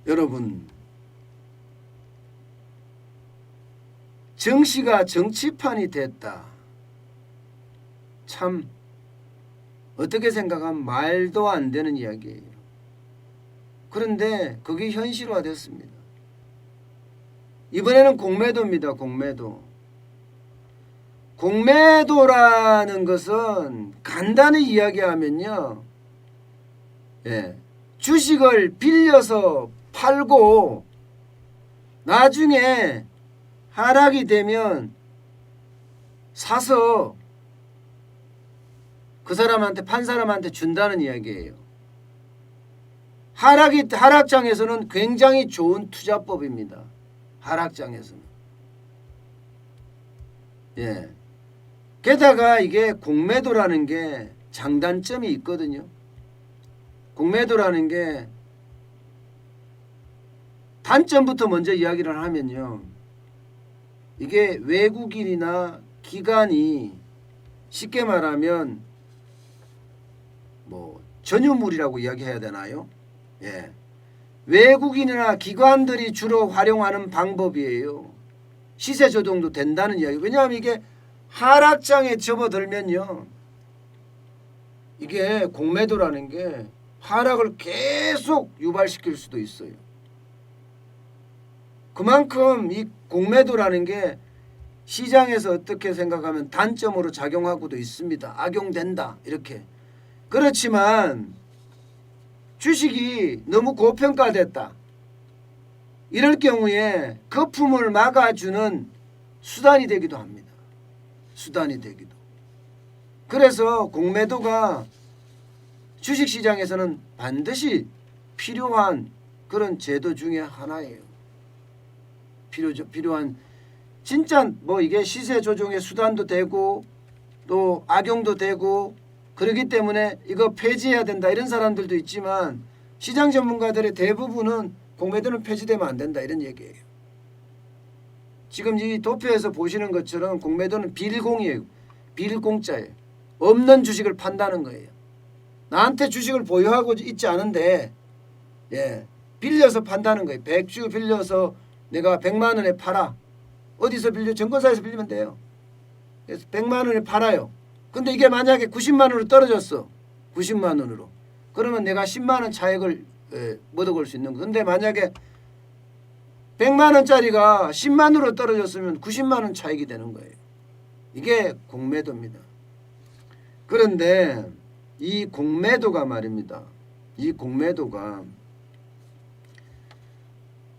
여러분, 정씨가 정치판이 됐다. 참 어떻게 생각하면 말도 안 되는 이야기예요. 그런데 그게 현실화됐습니다. 이번에는 공매도입니다. 공매도. 공매도라는 것은 간단히 이야기하면요, 주식을 빌려서 팔고 나중에 하락이 되면 사서 그 사람한테, 판 사람한테 준다는 이야기예요. 하락장에서는 굉장히 좋은 투자법입니다. 하락장에서는. 게다가 이게 공매도라는 게 장단점이 있거든요. 공매도라는 게 단점부터 먼저 이야기를 하면요, 이게 외국인이나 기관이 쉽게 말하면 뭐 전유물이라고 이야기해야 되나요? 외국인이나 기관들이 주로 활용하는 방법이에요. 시세 조정도 된다는 이야기. 왜냐하면 이게 하락장에 접어들면요, 이게 공매도라는 게 하락을 계속 유발시킬 수도 있어요. 그만큼 이 공매도라는 게 시장에서 어떻게 생각하면 단점으로 작용하고도 있습니다. 악용된다 이렇게. 그렇지만 주식이 너무 고평가됐다, 이럴 경우에 거품을 막아주는 수단이 되기도 합니다. 수단이 되기도. 그래서 공매도가 주식시장에서는 반드시 필요한 그런 제도 중에 하나예요. 필요한, 진짜 뭐 이게 시세 조정의 수단도 되고 또 악용도 되고 그렇기 때문에 이거 폐지해야 된다 이런 사람들도 있지만, 시장 전문가들의 대부분은 공매도는 폐지되면 안 된다 이런 얘기예요. 지금 이 도표에서 보시는 것처럼 공매도는 빌공이에요. 빌공짜예요. 없는 주식을 판다는 거예요. 나한테 주식을 보유하고 있지 않은데 빌려서 판다는 거예요. 100주 빌려서 내가 100만 원에 팔아. 어디서 빌려? 증권사에서 빌리면 돼요. 그래서 100만 원에 팔아요. 근데 이게 만약에 90만 원으로 떨어졌어. 90만 원으로. 그러면 내가 10만 원 차익을 얻어볼 수 있는 거. 근데 만약에 100만 원짜리가 10만 원으로 떨어졌으면 90만 원 차익이 되는 거예요. 이게 공매도입니다. 그런데 이 공매도가 말입니다. 이 공매도가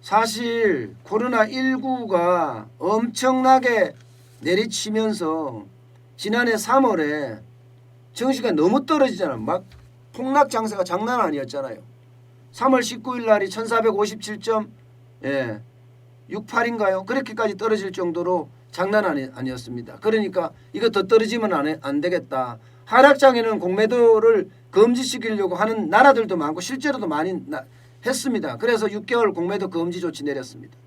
사실 코로나19가 엄청나게 내리치면서 지난해 3월에 증시가 너무 떨어지잖아요. 막 폭락 장세가 장난 아니었잖아요. 3월 19일 날이 1457.68인가요? 그렇게까지 떨어질 정도로 장난 아니었습니다. 그러니까 이거 더 떨어지면 안 되겠다. 하락장에는 공매도를 금지시키려고 하는 나라들도 많고 실제로도 많이 했습니다. 그래서 6개월 공매도 금지 조치 내렸습니다.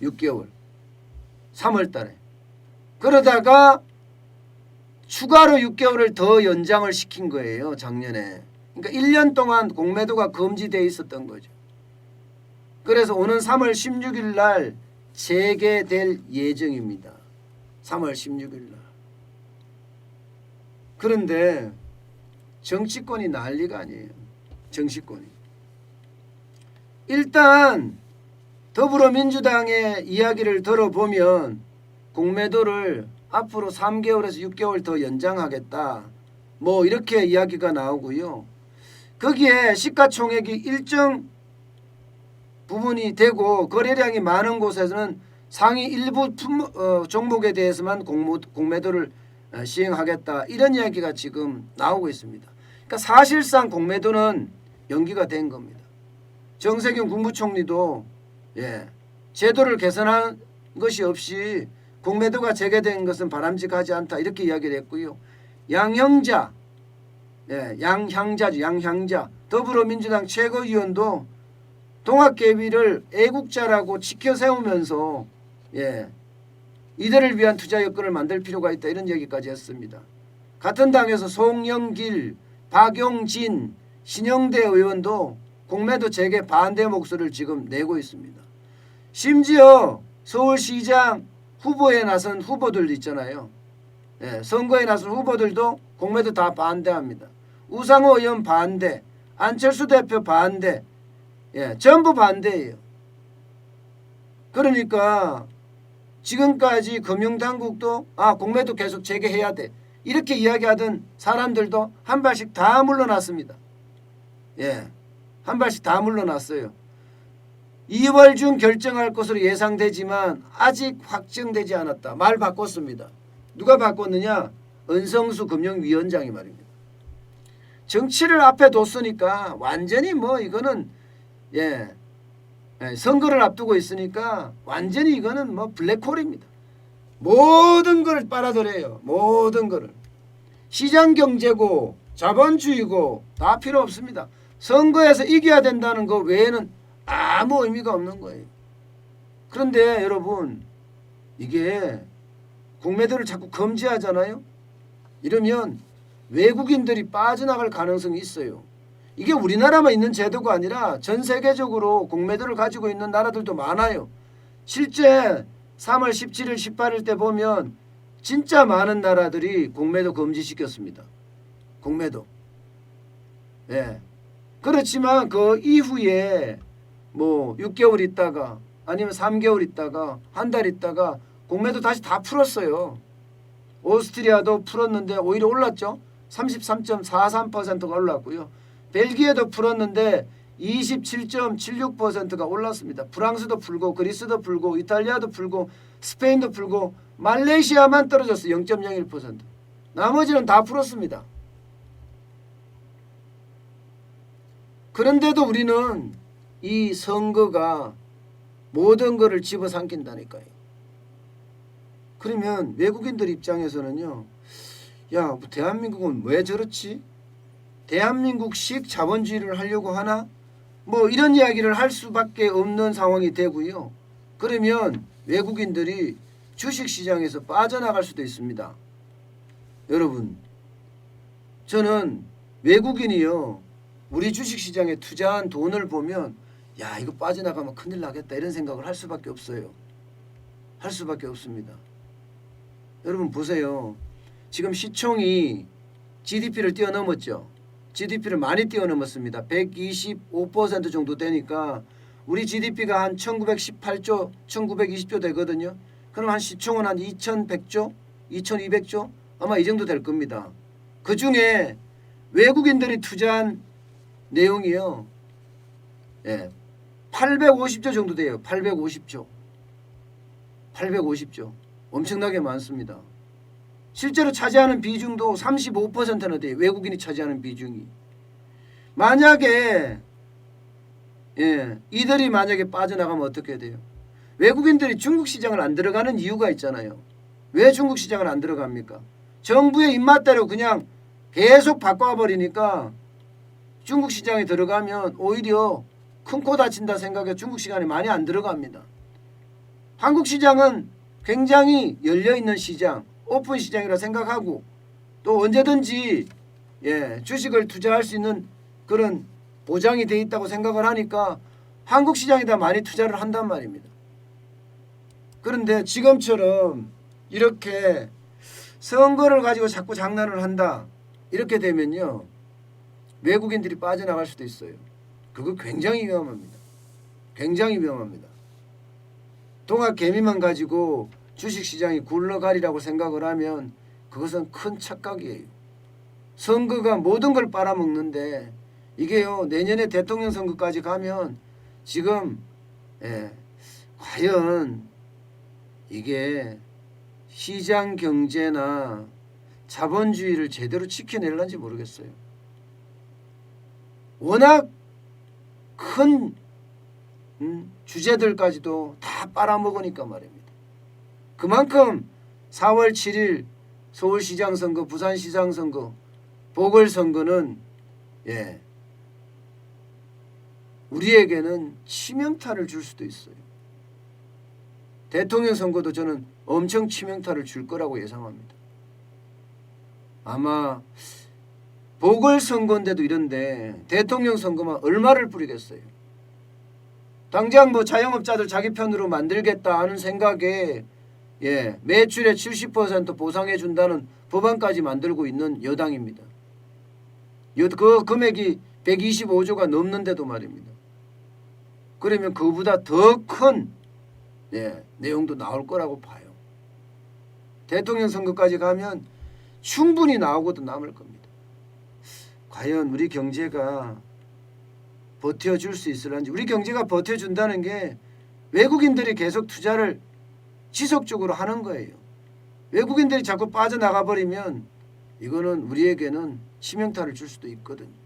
6개월. 3월 달에. 그러다가 추가로 6개월을 더 연장을 시킨 거예요. 작년에. 그러니까 1년 동안 공매도가 금지되어 있었던 거죠. 그래서 오는 3월 16일 날 재개될 예정입니다. 3월 16일 날. 그런데 정치권이 난리가 아니에요. 정치권이. 일단 더불어민주당의 이야기를 들어보면 공매도를 앞으로 3개월에서 6개월 더 연장하겠다, 뭐 이렇게 이야기가 나오고요. 거기에 시가총액이 일정 부분이 되고 거래량이 많은 곳에서는 상위 일부 종목에 대해서만 공매도를 시행하겠다, 이런 이야기가 지금 나오고 있습니다. 그러니까 사실상 공매도는 연기가 된 겁니다. 정세균 국무총리도 제도를 개선한 것이 없이 공매도가 재개된 것은 바람직하지 않다, 이렇게 이야기를 했고요. 양향자 더불어민주당 최고위원도 동학개비를 애국자라고 지켜 세우면서 이들을 위한 투자 여건을 만들 필요가 있다. 이런 얘기까지 했습니다. 같은 당에서 송영길, 박용진, 신영대 의원도 공매도 재개 반대 목소리를 지금 내고 있습니다. 심지어 서울시장 후보에 나선 후보들도 있잖아요. 선거에 나선 후보들도 공매도 다 반대합니다. 우상호 의원 반대, 안철수 대표 반대, 전부 반대예요. 그러니까 지금까지 금융당국도 공매도 계속 재개해야 돼 이렇게 이야기하던 사람들도 한 발씩 다 물러났습니다. 한 발씩 다 물러났어요. 2월 중 결정할 것으로 예상되지만 아직 확정되지 않았다. 말 바꿨습니다. 누가 바꿨느냐? 은성수 금융위원장이 말입니다. 정치를 앞에 뒀으니까 완전히 이거는 선거를 앞두고 있으니까 완전히 이거는 블랙홀입니다. 모든 걸 빨아들여요. 모든 거를. 시장 경제고 자본주의고 다 필요 없습니다. 선거에서 이겨야 된다는 거 외에는 아무 의미가 없는 거예요. 그런데 여러분 이게 공매도를 자꾸 금지하잖아요. 이러면 외국인들이 빠져나갈 가능성이 있어요. 이게 우리나라만 있는 제도가 아니라 전 세계적으로 공매도를 가지고 있는 나라들도 많아요. 실제 3월 17일 18일 때 보면 진짜 많은 나라들이 공매도 금지시켰습니다. 공매도. 그렇지만 그 이후에 6개월 있다가 아니면 3개월 있다가 한 달 있다가 공매도 다시 다 풀었어요. 오스트리아도 풀었는데 오히려 올랐죠. 33.43%가 올랐고요. 벨기에도 풀었는데 27.76%가 올랐습니다. 프랑스도 풀고 그리스도 풀고 이탈리아도 풀고 스페인도 풀고 말레이시아만 떨어졌어요. 0.01%. 나머지는 다 풀었습니다. 그런데도 우리는 이 선거가 모든 것을 집어삼킨다니까요. 그러면 외국인들 입장에서는요. 대한민국은 왜 저렇지? 대한민국식 자본주의를 하려고 하나? 이런 이야기를 할 수밖에 없는 상황이 되고요. 그러면 외국인들이 주식시장에서 빠져나갈 수도 있습니다. 여러분, 저는 외국인이요. 우리 주식시장에 투자한 돈을 보면 이거 빠져나가면 큰일 나겠다 이런 생각을 할 수밖에 없어요. 할 수밖에 없습니다. 여러분 보세요. 지금 시총이 GDP를 뛰어넘었죠. GDP를 많이 뛰어넘었습니다. 125% 정도 되니까 우리 GDP가 한 1918조, 1920조 되거든요. 그럼 한 시총은 한 2100조, 2200조 아마 이 정도 될 겁니다. 그중에 외국인들이 투자한 내용이요. 850조 정도 돼요. 850조. 엄청나게 많습니다. 실제로 차지하는 비중도 35%나 돼요. 외국인이 차지하는 비중이. 만약에 이들이 만약에 빠져나가면 어떻게 돼요? 외국인들이 중국 시장을 안 들어가는 이유가 있잖아요. 왜 중국 시장을 안 들어갑니까? 정부의 입맛대로 그냥 계속 바꿔버리니까 중국 시장에 들어가면 오히려 큰 코 다친다 생각해 중국 시장에 많이 안 들어갑니다. 한국 시장은 굉장히 열려있는 시장, 오픈 시장이라 생각하고 또 언제든지 주식을 투자할 수 있는 그런 보장이 돼 있다고 생각을 하니까 한국 시장에다 많이 투자를 한단 말입니다. 그런데 지금처럼 이렇게 선거를 가지고 자꾸 장난을 한다 이렇게 되면요 외국인들이 빠져나갈 수도 있어요. 그거 굉장히 위험합니다. 굉장히 위험합니다. 동학 개미만 가지고 주식시장이 굴러가리라고 생각을 하면 그것은 큰 착각이에요. 선거가 모든 걸 빨아먹는데 이게요 내년에 대통령 선거까지 가면 지금 과연 이게 시장 경제나 자본주의를 제대로 지켜낼런지 모르겠어요. 워낙 큰 주제들까지도 다 빨아먹으니까 말입니다. 그만큼 4월 7일 서울시장 선거, 부산시장 선거, 보궐선거는 우리에게는 치명타를 줄 수도 있어요. 대통령 선거도 저는 엄청 치명타를 줄 거라고 예상합니다. 아마 보궐선거인데도 이런데 대통령 선거만 얼마를 뿌리겠어요. 당장 뭐 자영업자들 자기 편으로 만들겠다 하는 생각에 매출의 70% 보상해 준다는 법안까지 만들고 있는 여당입니다. 그 금액이 125조가 넘는데도 말입니다. 그러면 그보다 더 큰 내용도 나올 거라고 봐요. 대통령 선거까지 가면 충분히 나오고도 남을 겁니다. 과연 우리 경제가 버텨줄 수 있을런지. 우리 경제가 버텨준다는 게 외국인들이 계속 투자를 지속적으로 하는 거예요. 외국인들이 자꾸 빠져나가 버리면 이거는 우리에게는 치명타를 줄 수도 있거든요.